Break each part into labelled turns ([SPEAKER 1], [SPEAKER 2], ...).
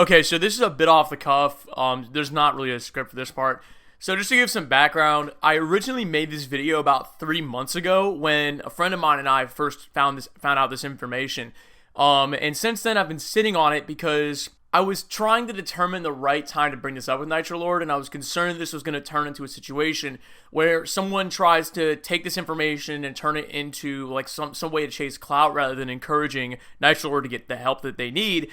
[SPEAKER 1] Okay, so this is a bit off the cuff. There's not really a script for this part. So just to give some background, I originally made this video about 3 months ago when a friend of mine and I first found out this information. And since then I've been sitting on it because I was trying to determine the right time to bring this up with Nitrolord, and I was concerned this was going to turn into a situation where someone tries to take this information and turn it into like some way to chase clout rather than encouraging Nitrolord to get the help that they need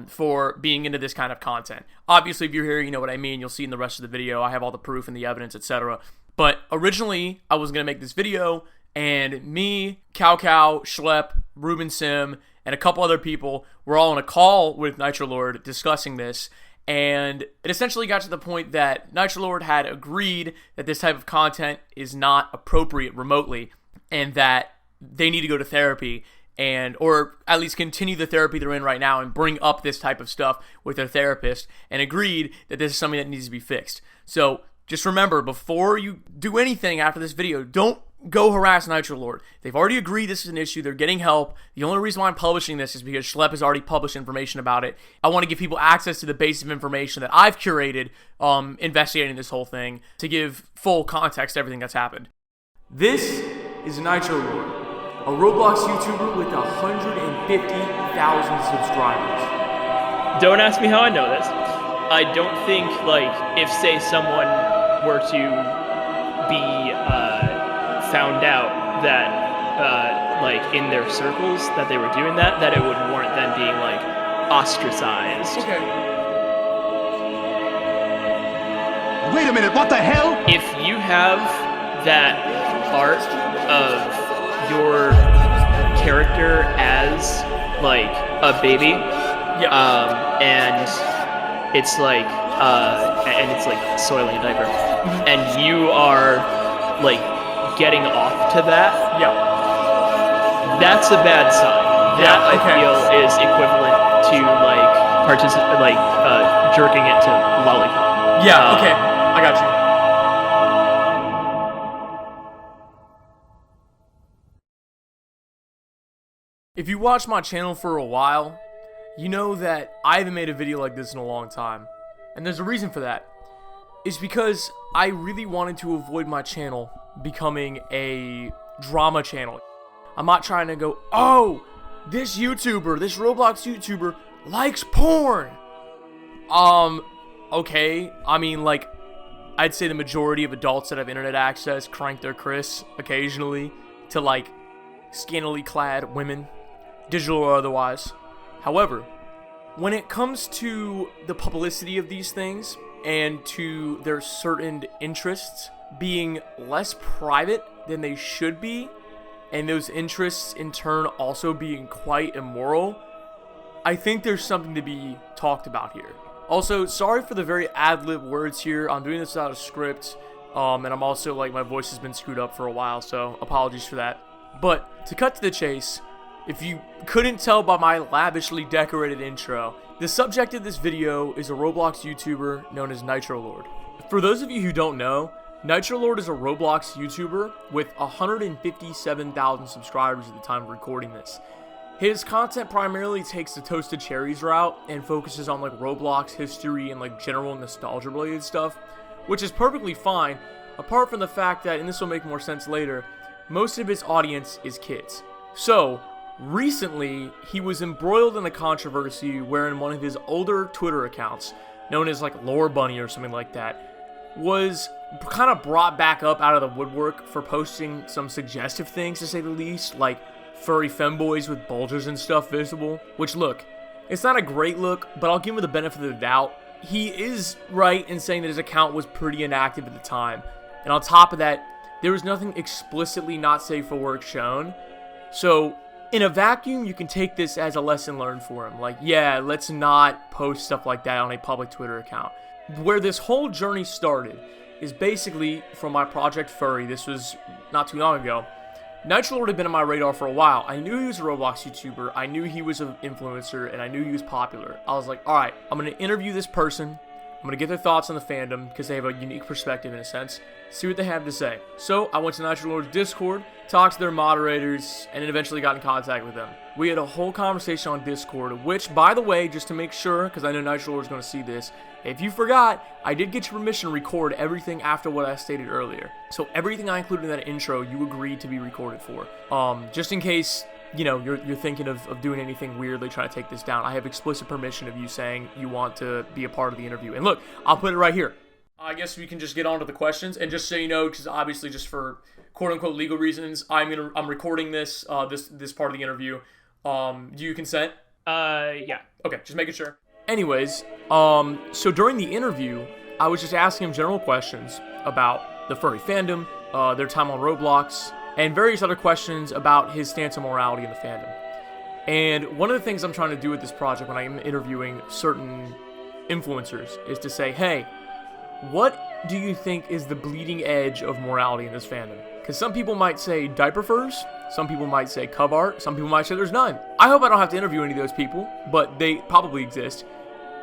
[SPEAKER 1] for being into this kind of content. Obviously, if you're here, you know what I mean. You'll see in the rest of the video. I have all the proof and the evidence, etc. But originally, I was going to make this video, and me, Cow, Schlep, Ruben Sim, and a couple other people were all on a call with Nitrolord discussing this, and it essentially got to the point that Nitrolord had agreed that this type of content is not appropriate remotely, and that they need to go to therapy, or at least continue the therapy they're in right now and bring up this type of stuff with their therapist, and agreed that this is something that needs to be fixed. So just remember, before you do anything after this video, don't go harass Nitrolord. They've already agreed this is an issue. They're getting help. The only reason why I'm publishing this is because Schlep has already published information about it. I want to give people access to the base of information that I've curated investigating this whole thing to give full context to everything that's happened. This is Nitrolord, a Roblox YouTuber with 150,000 subscribers.
[SPEAKER 2] Don't ask me how I know this. I don't think, if, say, someone were to be found out that, in their circles that they were doing that it would warrant them being, ostracized.
[SPEAKER 1] Okay.
[SPEAKER 3] Wait a minute, what the hell?
[SPEAKER 2] If you have that part of your character as, a baby, and it's soiling a diaper, and you are, getting off to that, that's a bad sign. That, I feel, is equivalent to, jerking it to lollipop.
[SPEAKER 1] Yeah, okay, I got you. If you watch my channel for a while, you know that I haven't made a video like this in a long time. And there's a reason for that. It's because I really wanted to avoid my channel becoming a drama channel. I'm not trying to go, oh, this YouTuber, this Roblox YouTuber likes porn. Okay, I mean, I'd say the majority of adults that have internet access crank their Chris occasionally to, scantily clad women, digital or otherwise. However, when it comes to the publicity of these things and to their certain interests being less private than they should be, and those interests in turn also being quite immoral, I think there's something to be talked about here. Also, sorry for the very ad-lib words here. I'm doing this without a script, and I'm also, my voice has been screwed up for a while, so apologies for that. But to cut to the chase, if you couldn't tell by my lavishly decorated intro, the subject of this video is a Roblox YouTuber known as Nitrolord. For those of you who don't know, Nitrolord is a Roblox YouTuber with 157,000 subscribers at the time of recording this. His content primarily takes the Toasted Cherries route and focuses on Roblox history and general nostalgia related stuff, which is perfectly fine, apart from the fact that, and this will make more sense later, most of his audience is kids. So, recently, he was embroiled in a controversy wherein one of his older Twitter accounts, known as Lore Bunny or something like that, was kind of brought back up out of the woodwork for posting some suggestive things, to say the least, like furry femboys with bulges and stuff visible. Which, look, it's not a great look, but I'll give him the benefit of the doubt. He is right in saying that his account was pretty inactive at the time. And on top of that, there was nothing explicitly not safe for work shown. So, in a vacuum, you can take this as a lesson learned for him. Yeah, let's not post stuff like that on a public Twitter account. Where this whole journey started is basically from my Project Furry. This was not too long ago. Nitrolord had been on my radar for a while. I knew he was a Roblox YouTuber. I knew he was an influencer, and I knew he was popular. I was like, alright, I'm going to interview this person. I'm going to get their thoughts on the fandom because they have a unique perspective in a sense. See what they have to say. So I went to Nitrolord's Discord, talked to their moderators, and then eventually got in contact with them. We had a whole conversation on Discord, which, by the way, just to make sure, because I know Nitrolord's going to see this, if you forgot, I did get your permission to record everything after what I stated earlier. So everything I included in that intro, you agreed to be recorded for. Just in case, you know, you're thinking of doing anything weirdly trying to take this down, I have explicit permission of you saying you want to be a part of the interview. And look, I'll put it right here. I guess we can just get on to the questions, and just so you know, because obviously just for quote-unquote legal reasons, I'm recording this this part of the interview. Do you consent?
[SPEAKER 2] Yeah.
[SPEAKER 1] Okay, just making sure. Anyways, so during the interview, I was just asking him general questions about the furry fandom, their time on Roblox, and various other questions about his stance on morality in the fandom. And one of the things I'm trying to do with this project when I'm interviewing certain influencers is to say, hey, what do you think is the bleeding edge of morality in this fandom? Because some people might say diaper furs, some people might say cub art, some people might say there's none. I hope I don't have to interview any of those people, but they probably exist.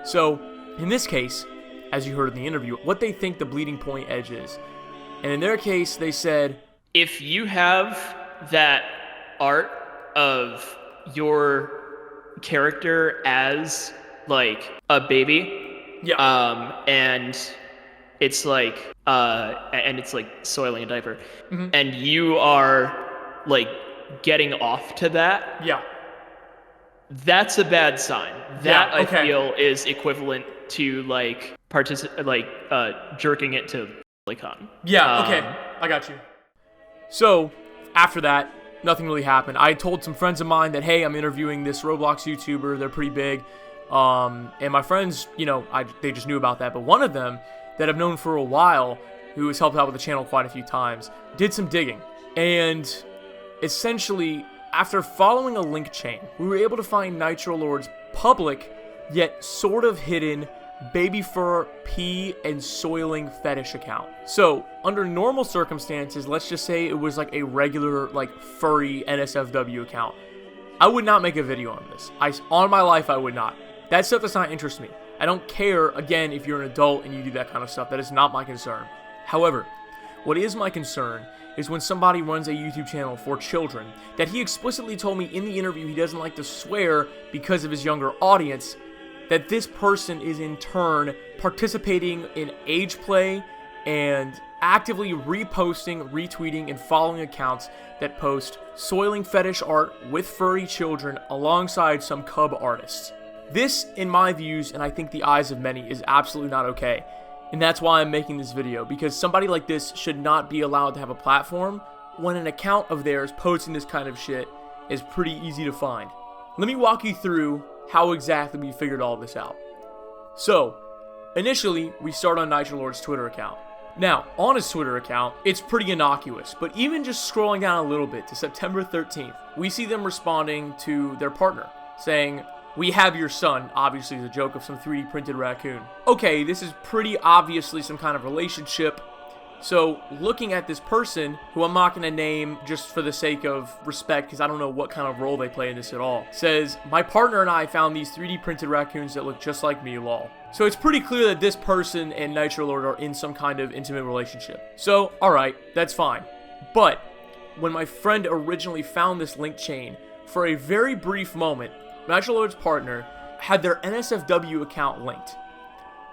[SPEAKER 1] So, in this case, as you heard in the interview, what they think the bleeding point edge is. And in their case, they said,
[SPEAKER 2] if you have that art of your character as, like, a baby,
[SPEAKER 1] yeah,
[SPEAKER 2] and it's like soiling a diaper, and you are like getting off to that,
[SPEAKER 1] yeah,
[SPEAKER 2] that's a bad sign. That
[SPEAKER 1] okay.
[SPEAKER 2] I feel is equivalent to like jerking it to Polycon.
[SPEAKER 1] Yeah, okay, I got you. So after that, nothing really happened. I told some friends of mine that, hey, I'm interviewing this Roblox YouTuber. They're pretty big. And my friends, you know, they just knew about that. But one of them that I've known for a while, who has helped out with the channel quite a few times, did some digging. And essentially, after following a link chain, we were able to find Nitrolord's public, yet sort of hidden, Babyfur pee and soiling fetish account. So, under normal circumstances, let's just say it was like a regular, like, furry NSFW account. I would not make a video on this. On my life, I would not. That stuff does not interest me. I don't care, again, if you're an adult and you do that kind of stuff. That is not my concern. However, what is my concern is when somebody runs a YouTube channel for children, that he explicitly told me in the interview he doesn't like to swear because of his younger audience, that this person is in turn participating in age play and actively reposting, retweeting, and following accounts that post soiling fetish art with furry children alongside some cub artists. This, in my views, and I think the eyes of many, is absolutely not okay. And that's why I'm making this video, because somebody like this should not be allowed to have a platform when an account of theirs posting this kind of shit is pretty easy to find. Let me walk you through how exactly we figured all this out. So, initially, we start on Nitrolord's Twitter account. Now, on his Twitter account, it's pretty innocuous, but even just scrolling down a little bit to September 13th, we see them responding to their partner, saying, "We have your son," obviously the joke of some 3D printed raccoon. Okay, this is pretty obviously some kind of relationship. So, looking at this person, who I'm not going to name just for the sake of respect, because I don't know what kind of role they play in this at all, says, "My partner and I found these 3D printed raccoons that look just like me, lol." So it's pretty clear that this person and Nitrolord are in some kind of intimate relationship. So, alright, that's fine. But, when my friend originally found this link chain, for a very brief moment, Nitrolord's partner had their NSFW account linked.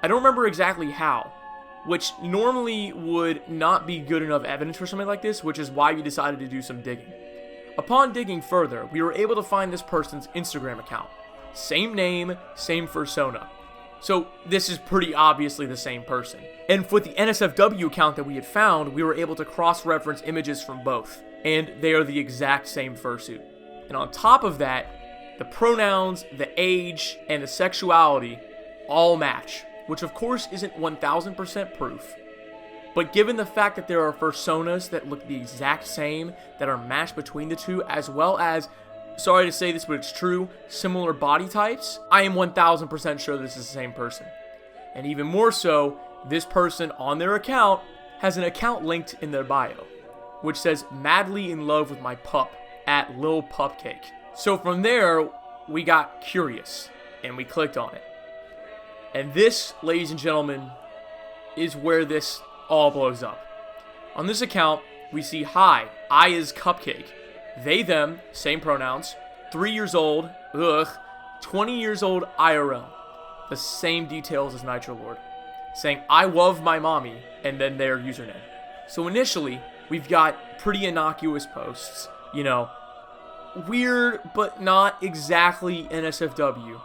[SPEAKER 1] I don't remember exactly how, which normally would not be good enough evidence for something like this, which is why we decided to do some digging. Upon digging further, we were able to find this person's Instagram account. Same name, same persona. So this is pretty obviously the same person. And for the NSFW account that we had found, we were able to cross-reference images from both, and they are the exact same fursuit. And on top of that, the pronouns, the age, and the sexuality all match, which of course isn't 1000% proof. But given the fact that there are personas that look the exact same, that are matched between the two, as well as, sorry to say this, but it's true, similar body types, I am 1000% sure this is the same person. And even more so, this person on their account has an account linked in their bio, which says, "Madly in love with my pup," at Lil Pupcake. So from there, we got curious, and we clicked on it. And this, ladies and gentlemen, is where this all blows up. On this account, we see, hi, I is Cupcake. They, them, same pronouns. 3 years old, ugh. 20 years old IRL. The same details as Nitrolord. Saying, I love my mommy, and then their username. So initially, we've got pretty innocuous posts. You know, weird, but not exactly NSFW.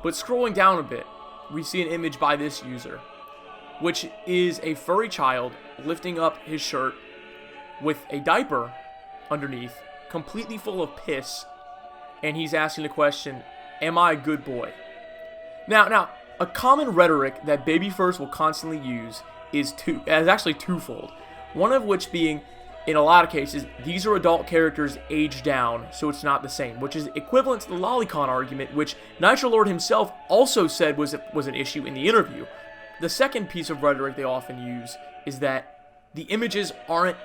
[SPEAKER 1] But scrolling down a bit, we see an image by this user, which is a furry child lifting up his shirt with a diaper underneath, completely full of piss, and he's asking the question, am I a good boy? Now, a common rhetoric that Babyfurs will constantly use is actually twofold. One of which being, in a lot of cases, these are adult characters aged down, so it's not the same, which is equivalent to the lolicon argument, which Nitrolord himself also said was an issue in the interview. The second piece of rhetoric they often use is that the images aren't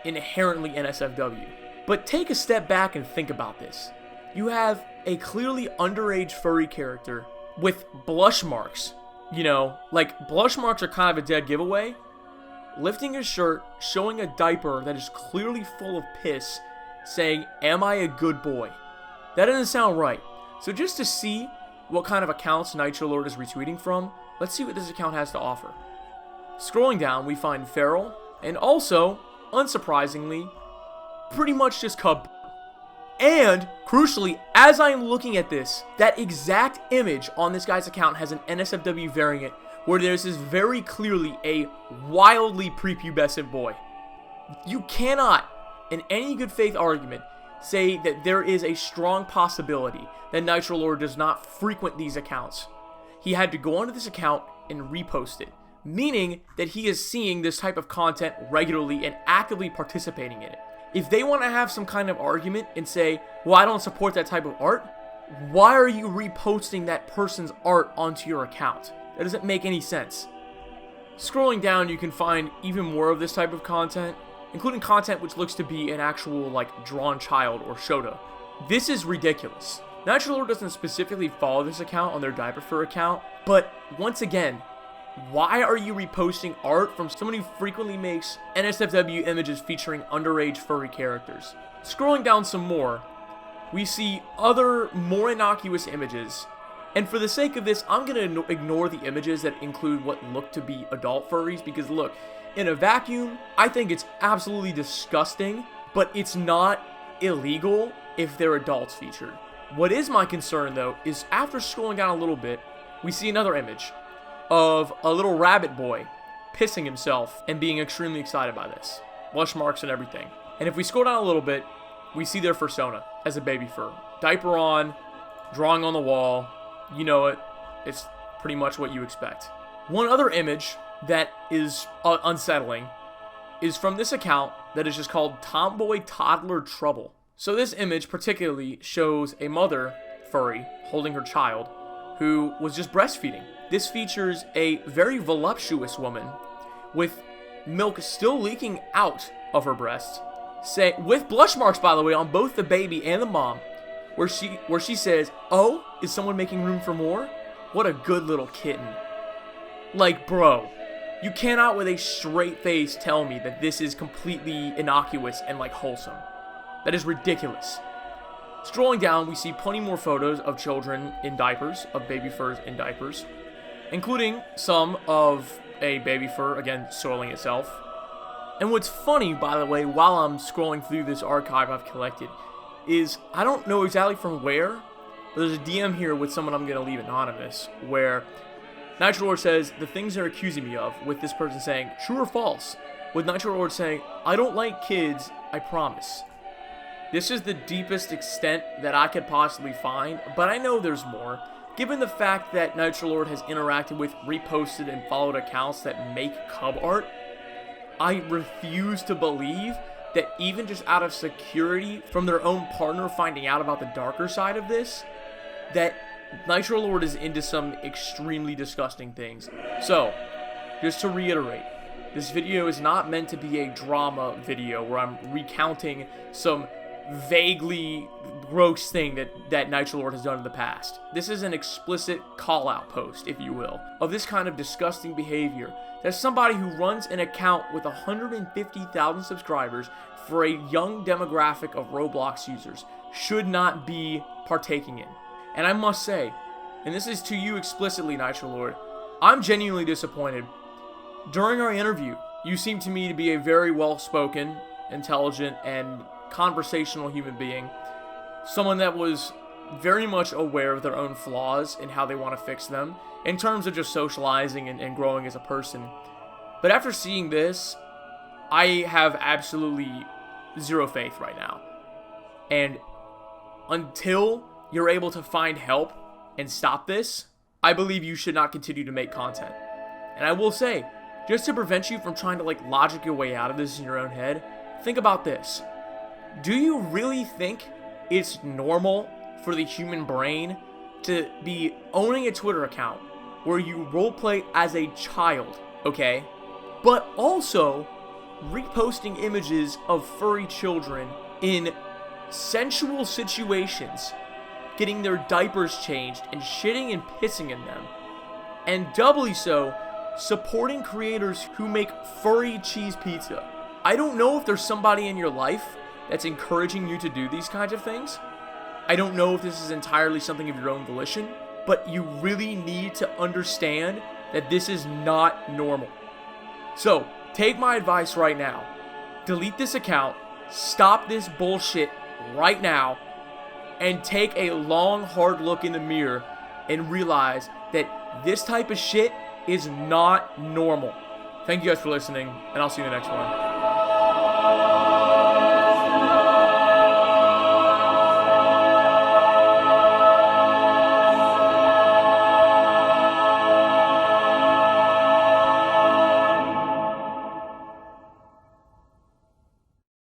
[SPEAKER 1] inherently NSFW. But take a step back and think about this. You have a clearly underage furry character with blush marks. You know, like, blush marks are kind of a dead giveaway. Lifting his shirt, showing a diaper that is clearly full of piss, saying, am I a good boy? That doesn't sound right. So just to see what kind of accounts Nitrolord is retweeting from, let's see what this account has to offer. Scrolling down, we find feral, and also, unsurprisingly, pretty much just cub. And, crucially, as I'm looking at this, that exact image on this guy's account has an NSFW variant where there's this very clearly a wildly prepubescent boy. You cannot, in any good faith argument, say that there is a strong possibility that Nitrolord does not frequent these accounts. He had to go onto this account and repost it, meaning that he is seeing this type of content regularly and actively participating in it. If they want to have some kind of argument and say, well, I don't support that type of art, why are you reposting that person's art onto your account? That doesn't make any sense. Scrolling down, you can find even more of this type of content, including content which looks to be an actual, like, drawn child or Shota. This is ridiculous. Nitrolord doesn't specifically follow this account on their Babyfur account, but once again, why are you reposting art from someone who frequently makes NSFW images featuring underage furry characters? Scrolling down some more, we see other more innocuous images, and for the sake of this, I'm going to ignore the images that include what look to be adult furries, because look, in a vacuum, I think it's absolutely disgusting, but it's not illegal if they're adults featured. What is my concern, though, is after scrolling down a little bit, we see another image of a little rabbit boy pissing himself and being extremely excited by this. Blush marks and everything. And if we scroll down a little bit, we see their persona as a Babyfur. Diaper on, drawing on the wall, you know it. It's pretty much what you expect. One other image that is unsettling is from this account that is just called Tomboy Toddler Trouble. So this image particularly shows a mother furry holding her child who was just breastfeeding. This features a very voluptuous woman with milk still leaking out of her breast, with blush marks, by the way, on both the baby and the mom, where she says, "Oh, is someone making room for more?" What a good little kitten. Like, bro, you cannot with a straight face tell me that this is completely innocuous and, like, wholesome. That is ridiculous. Scrolling down, we see plenty more photos of children in diapers, of Babyfurs in diapers, including some of a Babyfur, again, soiling itself. And what's funny, by the way, while I'm scrolling through this archive I've collected, is I don't know exactly from where, but there's a DM here with someone I'm going to leave anonymous, where Nitrolord says, the things they're accusing me of, with this person saying, true or false, with Nitrolord saying, I don't like kids, I promise. This is the deepest extent that I could possibly find, but I know there's more. Given the fact that Nitrolord has interacted with, reposted, and followed accounts that make cub art, I refuse to believe that even just out of security from their own partner finding out about the darker side of this, that Nitrolord is into some extremely disgusting things. So, just to reiterate, this video is not meant to be a drama video where I'm recounting some vaguely gross thing that Nitrolord has done in the past. This is an explicit call-out post, if you will, of this kind of disgusting behavior that somebody who runs an account with 150,000 subscribers for a young demographic of Roblox users should not be partaking in. And I must say, and this is to you explicitly, Nitrolord, I'm genuinely disappointed. During our interview, you seemed to me to be a very well-spoken, intelligent, and conversational human being. Someone that was very much aware of their own flaws and how they want to fix them in terms of just socializing and growing as a person. But after seeing this, I have absolutely zero faith right now. And until you're able to find help and stop this, I believe you should not continue to make content. And I will say, just to prevent you from trying to logic your way out of this in your own head, think about this. Do you really think it's normal for the human brain to be owning a Twitter account where you roleplay as a child, okay? But also reposting images of furry children in sensual situations, getting their diapers changed and shitting and pissing in them, and doubly so, supporting creators who make furry cheese pizza? I don't know if there's somebody in your life that's encouraging you to do these kinds of things. I don't know if this is entirely something of your own volition, but you really need to understand that this is not normal. So, take my advice right now. Delete this account, stop this bullshit right now, and take a long, hard look in the mirror and realize that this type of shit is not normal. Thank you guys for listening, and I'll see you in the next one.